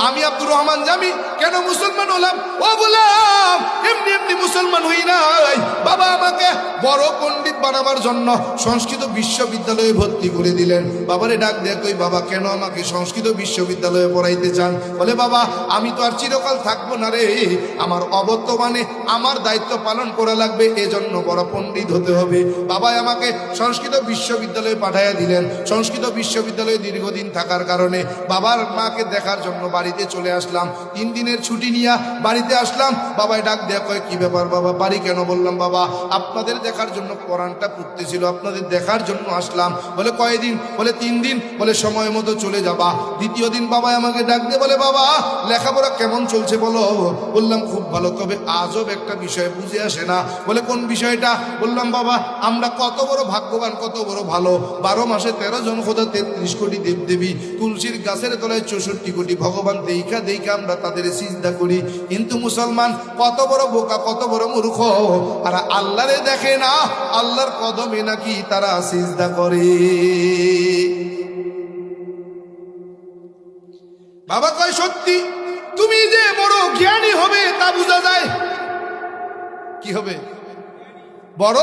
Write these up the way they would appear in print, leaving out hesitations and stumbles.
আমি আব্দুর রহমান জামি কেন মুসলমান হলাম? ও বললাম এমনি এমনি মুসলমান হই নাই, বাবা আমাকে বড় পণ্ডিত বানাবার জন্য সংস্কৃত বিশ্ববিদ্যালয়ে ভর্তি করে দিলেন। বাবারে ডাক দেখ, কই বাবা কেন আমাকে সংস্কৃত বিশ্ববিদ্যালয়ে পড়াইতে চান? বলে বাবা আমি তো আর চিরকাল থাকবো না রে, আমার অবর্তমানে আমার দায়িত্ব পালন করা লাগবে, এজন্য বড় পণ্ডিত হতে হবে। বাবা আমাকে সংস্কৃত বিশ্ববিদ্যালয়ে পাঠাইয়া দিলেন। সংস্কৃত বিশ্ববিদ্যালয়ে দীর্ঘদিন থাকার কারণে বাবার মাকে দেখার জন্য বাড়িতে চলে আসলাম। 3 দিনের ছুটি নিয়ে বাড়িতে আসলাম। বাবাই ডাক দেয়া কয় কি ব্যাপার বাবা বাড়ি কেন? বললাম বাবা আপনাদের দেখার জন্য কোরআনটা পড়তেছিল, আপনাদের দেখার জন্য আসলাম। বলে কয়দিন? বলে 3 দিন। বলে সময় মতো চলে যাবা। দ্বিতীয় দিন বাবা আমাকে ডাক দিয়ে বলে বাবা লেখাপড়া কেমন চলছে বলো? বললাম খুব ভালো, তবে আজব একটা বিষয় বুঝে আসে না। বলে কোন বিষয়টা? বললাম বাবা আমরা কত বড় ভাগ্যবান, কত বড় ভালো, 12 মাসে 13 জন খোদা, 33 কোটি দেবদেবী, তুলসীর গাছের তলায় 64 কোটি ভগবান, দেইখা দেইখা আমরা তাদের সিজদা করি। কিন্তু মুসলমান কত বড় বোকা, কত বড় মূর্খ, আর আল্লাহরে দেখে না, আল্লাহর কদমে নাকি তারা সিজদা করে। বাবা কয় সত্যি, তুমি যে বড় জ্ঞানী হবে তা বোঝা যায়। কি হবে? বড়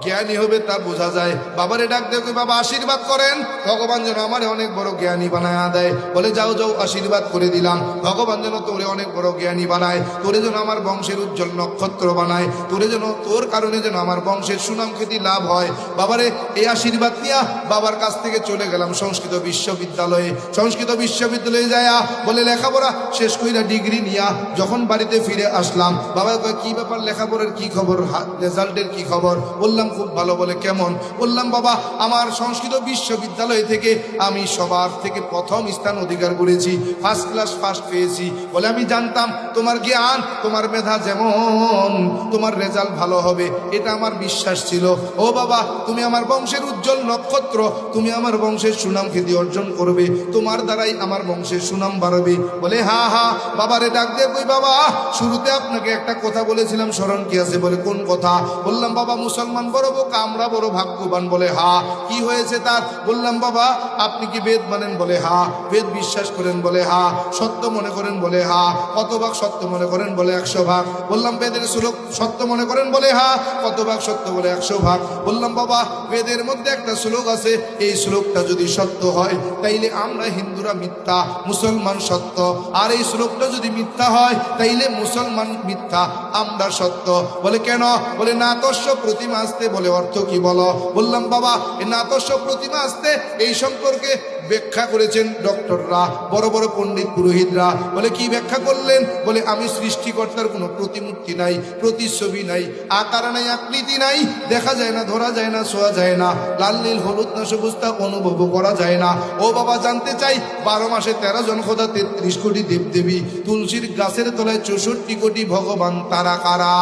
জ্ঞানী হবে তা বোঝা যায়। বাবারে ডাক দেখো বাবা আশীর্বাদ করেন, ভগবান যেন আমারে অনেক বড় জ্ঞানী বানায় দেয়। বলে যাও যাও আশীর্বাদ করে দিলাম, ভগবান যেন তোরে অনেক বড় জ্ঞানী বানায়, তোরে যেন আমার বংশের উজ্জ্বল নক্ষত্র বানায়, তোরে যেন তোর কারণে যেন আমার বংশের সুনাম খ্যাতি লাভ হয়। বাবারে এই আশীর্বাদ নিয়া বাবার কাছ থেকে চলে গেলাম সংস্কৃত বিশ্ববিদ্যালয়ে। সংস্কৃত বিশ্ববিদ্যালয়ে যায়া বলে লেখাপড়া শেষ কইরা ডিগ্রি নিয়া যখন বাড়িতে ফিরে আসলাম, বাবা কয় কি ব্যাপার লেখাপড়ার কি খবর, রেজাল্টের কি খবর? বললাম খুব ভালো। বলে কেমন? বললাম বাবা আমার সংস্কৃত বিশ্ববিদ্যালয় থেকে আমি সবার থেকে প্রথম স্থান অধিকার করেছি, ফার্স্ট ক্লাস ফার্স্ট পেয়েছি। বলে আমি জানতাম তোমার জ্ঞান তোমার মেধা যেমন তোমার রেজাল্ট ভালো হবে, এটা আমার বিশ্বাস ছিল। ও বাবা তুমি আমার বংশের উজ্জ্বল নক্ষত্র, তুমি আমার বংশের সুনাম খ্যাতি অর্জন করবে, তোমার দ্বারাই আমার বংশের সুনাম বাড়বে। বলে হা হা। বাবারে ডাক দিয়ে কই বাবা শুরুতে আপনাকে একটা কথা বলেছিলাম স্মরণ কি আছে? বলে কোন কথা? বললাম বাবা মুসলমান বড় বোকা, আমরা বড় ভাগ্যবান। বলে হা। কি হয়েছে তার? বললাম বাবা আপনি কি বেদ মানেন? বলে হা। বেদ বিশ্বাস করেন? বলে হা। সত্য মনে করেন? বলে হা। কত ভাগ সত্য মনে করেন? বলে 100 ভাগ। বললাম বেদের শ্লোক সত্য মনে করেন? বলে হা। কত ভাগ সত্য? বলে 100 ভাগ। বললাম বাবা বেদের মধ্যে একটা শ্লোক আছে, এই শ্লোকটা যদি সত্য হয় তাইলে আমরা হিন্দুরা মিথ্যা, মুসলমান সত্য, আর এই শ্লোকটা যদি মিথ্যা হয় তাইলে মুসলমান মিথ্যা, আমরা সত্য। বলে কেন? বলে নাতস্য প্রতিমা আসতে। বলে অর্থ কি বলো? বললাম বাবা এই নাতস্য প্রতিমা আসতে এই সম্পর্কে ব্যাখ্যা করেছেন ডক্টররা, বড় বড় পণ্ডিত পুরোহিতরা। বলে কি ব্যাখ্যা করলেন? বলে আমি সৃষ্টিকর্তার কোনো প্রতিমূর্তি নাই, প্রতিচ্ছবি নাই, আকার নাই, আকৃতি নাই, দেখা যায় না, ধরা যায় না, ছোঁয়া যায় না, লাল নীল হলুদ না সবুজ তা অনুভব করা যায় না। ও বাবা জানতে চাই 12 মাসে 13 জন খোদা, 33 কোটি দেবদেবী, তুলসীর গাছের তলায় 64 কোটি ভগবান, তারা কারা?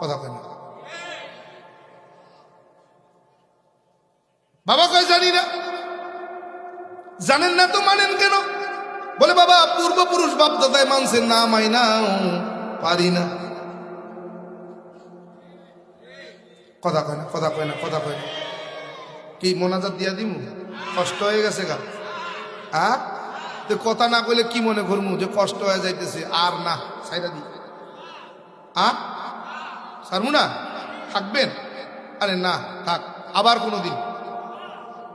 কথা কেন? বাবা কয় জানি না। জানেন না তো মানেন কেন? বলে বাবা পূর্বপুরুষ বাপদাদায় মানছেন না, মাই না পারি না। কথা কয় না, কথা কয় না, কথা কয় না। কি মোনাজাত দিয়া দিম? কষ্ট হয়ে গেছে গা? তো কথা না কইলে কি মনে করমু যে কষ্ট হয়ে যাইতেছে? আর না সাইরা দি সারমু না, থাকবেন? আরে না থাক, আবার কোনো দিন।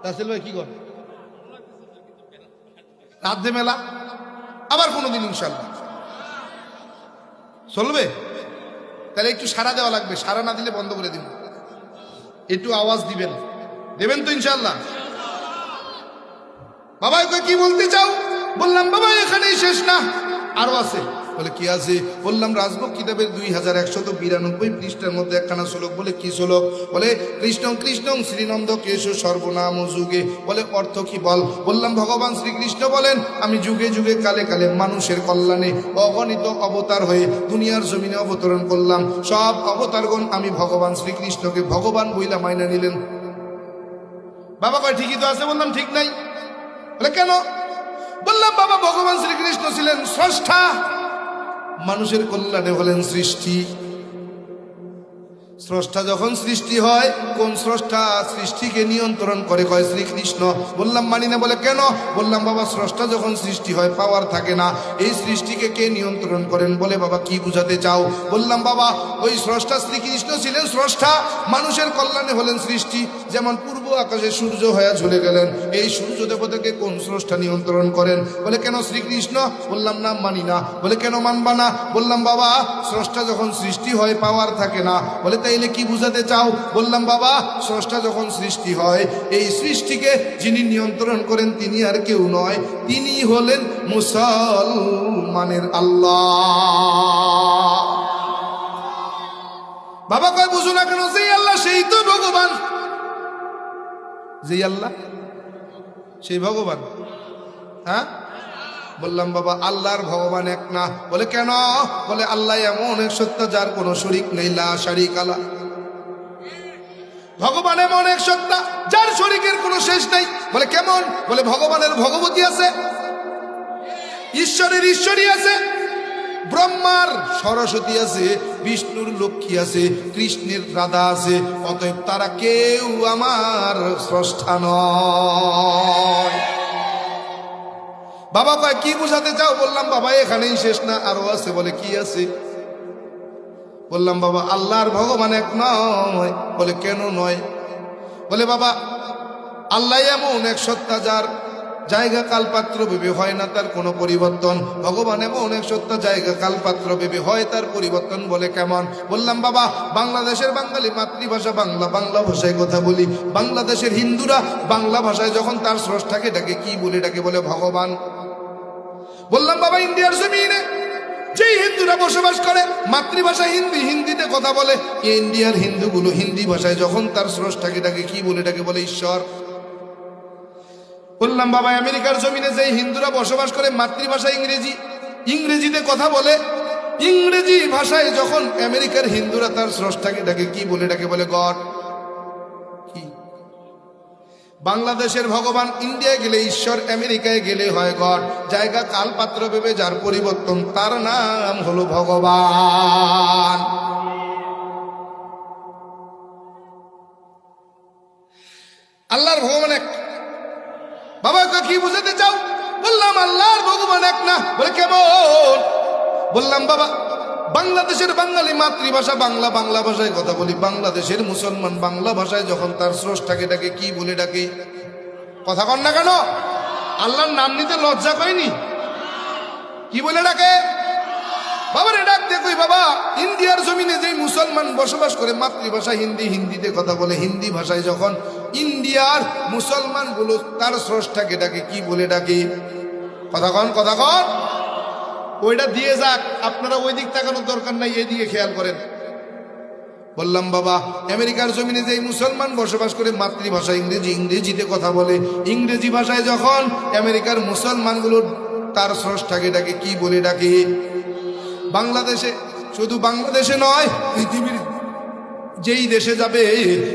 রাসেল ভাই কি করে? রাধে মেলা আবার কোনোদিন ইনশাল্লাহ চলবে। তাহলে একটু সাড়া দেওয়া লাগবে, সাড়া না দিলে বন্ধ করে দিব। একটু আওয়াজ দিবেন, দেবেন তো ইনশাল্লাহ? বাবা কি বলতে চাও? বললাম বাবা এখানেই শেষ না, আরো আছে। বলে কি আছে? বললাম রাজভোগ কিতাবের 2192 পৃষ্ঠার মধ্যে একখানা শ্লোক। বলে কি শ্লোক? বলে কৃষ্ণ কৃষ্ণ শ্রীনন্দ কেশ সর্বনাম যুগে। বলে অর্থ কি বল? বললাম ভগবান শ্রীকৃষ্ণ বলেন আমি যুগে যুগে কালে কালে মানুষের কল্যাণে অগণিত অবতার হয়ে দুনিয়ার জমিনে অবতরণ করলাম। সব অবতারগণ আমি ভগবান শ্রীকৃষ্ণকে ভগবান বইলা মাইনা নিলেন। বাবা কয় ঠিকই তো আছে। বললাম ঠিক নাই। বলে কেন? বললাম বাবা ভগবান শ্রীকৃষ্ণ ছিলেন স্রষ্টা, মানুষের কল্যাণে হলেন সৃষ্টি। স্রষ্টা যখন সৃষ্টি হয়, কোন স্রষ্টা সৃষ্টিকে নিয়ন্ত্রণ করে? কয় শ্রীকৃষ্ণ। বললাম মানি না। বলে কেন? বললাম বাবা স্রষ্টা যখন সৃষ্টি হয় পাওয়ার থাকে না, এই সৃষ্টিকে কে নিয়ন্ত্রণ করেন? বলে বাবা কি বুঝাতে চাও? বললাম বাবা ওই স্রষ্টা শ্রীকৃষ্ণ ছিলেন স্রষ্টা, মানুষের কল্যাণে হলেন সৃষ্টি। যেমন পূর্ব আকাশে সূর্য হয়ে ঝুলে গেলেন, এই সূর্য দেবতাকে কোন স্রষ্টা নিয়ন্ত্রণ করেন? বলে কেন শ্রীকৃষ্ণ। বললাম না মানি না। বলে কেন মানবা না? বললাম বাবা স্রষ্টা যখন সৃষ্টি হয় পাওয়ার থাকে না। বলে তাইলে কি বুঝাতে চাও? বললাম বাবা স্রষ্টা যখন সৃষ্টি হয়, এই সৃষ্টিকে যিনি নিয়ন্ত্রণ করেন তিনি আর কেউ নয়, তিনি হলেন মুসলমানের আল্লাহ। বাবা কয় বুঝো না কেন? যেই আল্লাহ সেই তো ভগবান। যেই আল্লাহ সেই ভগবান। হ্যাঁ বললাম বাবা আল্লাহর ভগবান এক না। বলে কেন? বলে আল্লাহ এমন এক সত্তা যার কোনো শরীক নেই, লা শারীকা লাহ। ভগবান এমন এক সত্তা যার শরীকের কোনো শেষ নেই। বলে কেমন? বলে ভগবানের ভগবতী আছে, ঈশ্বরের ঈশ্বরী আছে, ব্রহ্মার সরস্বতী আছে, বিষ্ণুর লক্ষ্মী আছে, কৃষ্ণের রাধা আছে। অতএব তারা কেউ আমার স্রষ্টা নয়। বাবা কয় কি বুঝাতে চাও? বললাম বাবা এখানেই শেষ না, আরো আছে। বলে কি আছে? বললাম বাবা আল্লাহর ভগবান এক নয়। বলে কেন নয়? বলে বাবা আল্লাহ এমন এক সত্তা যার জায়গা কালপাত্র ভেবে হয় না তার কোনো পরিবর্তন। ভগবান এমন এক সত্তা জায়গা কালপাত্র ভেবে হয় তার পরিবর্তন। বলে কেমন? বললাম বাবা বাংলাদেশের বাঙালি মাতৃভাষা বাংলা, বাংলা ভাষায় কথা বলি। বাংলাদেশের হিন্দুরা বাংলা ভাষায় যখন তার স্রষ্টাকে ডাকে কি বলে ডাকে? বলে ভগবান। বললাম বাবা ইন্ডিয়ার জমিনে যেই হিন্দুরা বসবাস করে মাতৃভাষা হিন্দি, হিন্দিতে কথা বলে, ইন্ডিয়ার হিন্দুগুলো হিন্দি ভাষায় যখন তার স্রষ্টাকে ডাকে কি বলে ডাকে? বলে ঈশ্বর। বললাম বাবা আমেরিকার জমিনে যেই হিন্দুরা বসবাস করে মাতৃভাষা ইংরেজি, ইংরেজিতে কথা বলে, ইংরেজি ভাষায় যখন আমেরিকার হিন্দুরা তার স্রষ্টাকে ডাকে কি বলে ডাকে? বলে গড। কি? বাংলাদেশের ভগবান ইন্ডিয়া গেলে ঈশ্বর, আমেরিকায় গেলে হয় গড। জায়গা কালপাত্র ভেবে যার পরিবর্তন তার নাম হলো ভগবান। আল্লাহর ভগবান এক। বাবা কি বুঝাতে চাও? বললাম আল্লাহর ভগবান এক না। বলে কেমন? বললাম বাবা বাংলাদেশের বাঙালি মাতৃভাষা বাংলা, বাংলা ভাষায় কথা বলি। বাংলাদেশের মুসলমান বাংলা ভাষায় যখন তার স্রষ্টাকে ডাকে কি বলে ডাকে? কথা কন না কেন? আল্লাহর নাম নিতে লজ্জা পায়নি? কি বলে ডাকে? বাবার ডাক দেখোই বাবা ইন্ডিয়ার জমিনে যে মুসলমান বসবাস করে মাতৃভাষা হিন্দি, হিন্দিতে কথা বলে, হিন্দি ভাষায় যখন ইন্ডিয়ার মুসলমান গুলো তার স্রষ্টাকে ডাকে কি বলে ডাকে? কথা কন, কথা কন। ওইটা দিয়ে যাক, আপনারা ওই দিক তাকানোর দরকার নাই, এদিকে খেয়াল করেন। বললাম বাবা আমেরিকার জমিনে যে মুসলমান বসবাস করে মাতৃভাষা ইংরেজি, ইংরেজিতে কথা বলে, ইংরেজি ভাষায় যখন আমেরিকার মুসলমানগুলো তার স্রষ্টাকে ডাকে কি বলে ডাকে? বাংলাদেশে, শুধু বাংলাদেশে নয় পৃথিবীর যেই দেশে যাবে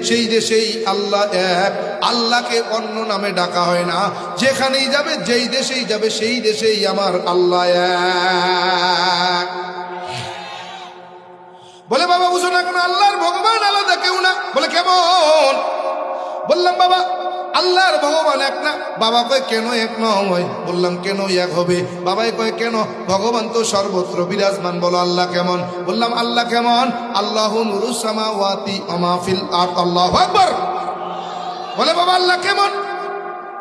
সেই দেশেই আল্লাহ এক। আল্লাহকে অন্য নামে ডাকা হয় না। যেখানেই যাবে যেই দেশেই যাবে সেই দেশেই আমার আল্লাহ এক। বলে বাবা বুঝো না কেন? আল্লাহর ভগবান আলাদা কেউ না। বলে কেমন? বললাম বাবা আল্লাহর ভগবান এক না। বাবা কয় কেন এক নয়? বললাম কেন এক হবে? বাবাই কয় কেন? ভগবান তো সর্বত্র বিরাজমান। বলো আল্লাহ কেমন? বললাম আল্লাহ কেমন? আল্লাহু নূরুস সামাওয়াতি ওয়া মা ফিল আরদ। আল্লাহু আকবার। বলে বাবা আল্লাহ কেমন?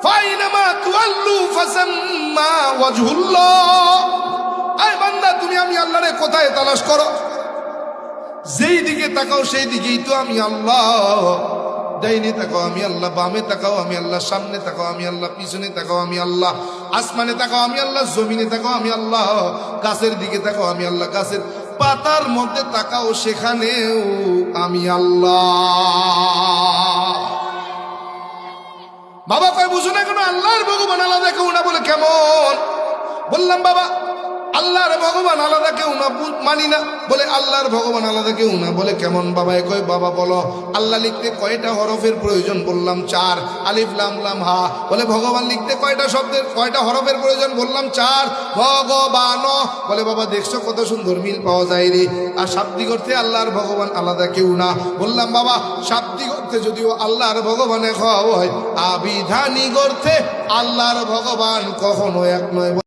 ফাইনামা তুআল্লু ফাসাম্মা ওয়াজহুল্লাহ। আয় বান্দা তুমি আমি আল্লাহরে কোথায় তালাশ করো? যেই দিকে তাকাও সেই দিকেই তো আমি আল্লাহ। ডাইনে তাকাও আমি আল্লাহ, বামে তাকাও আমি আল্লাহ, সামনে তাকাও আমি আল্লাহ, পিছনে তাকাও আমি আল্লাহ, আসমানে তাকাও আমি আল্লাহ, জমিনে তাকাও আমি আল্লাহ, গাছের দিকে তাকাও আমি আল্লাহ, গাছের পাতার মধ্যে তাকাও সেখানেও আমি আল্লাহ। বাবা কয় বুঝো না কেন? আল্লাহর ভগবান আলাদা কেউ না। বলে কেমন? বললাম বাবা আল্লাহর ভগবান আলাদা কেউ না, মানি না। বলে আল্লাহর ভগবান আলাদা কেউ না। বলে কেমন বাবা? কয় বাবা বলো আল্লাহ লিখতে কয়টা হরফের প্রয়োজন? বললাম 4, আলিফ লাম লাম হা। বলে ভগবান লিখতে কয়টা শব্দের কয়টা হরফের প্রয়োজন? বললাম 4, ভগবান। বলে বাবা দেখছো কত সুন্দর মিল পাওয়া যায় রে। আর শাব্দিক অর্থে আল্লাহর ভগবান আলাদা কেউ না। বললাম বাবা শাব্দিক অর্থে যদিও আল্লাহর ভগবানে হয়, আবিধানিক অর্থে আল্লাহর ভগবান কখনো এক নয়।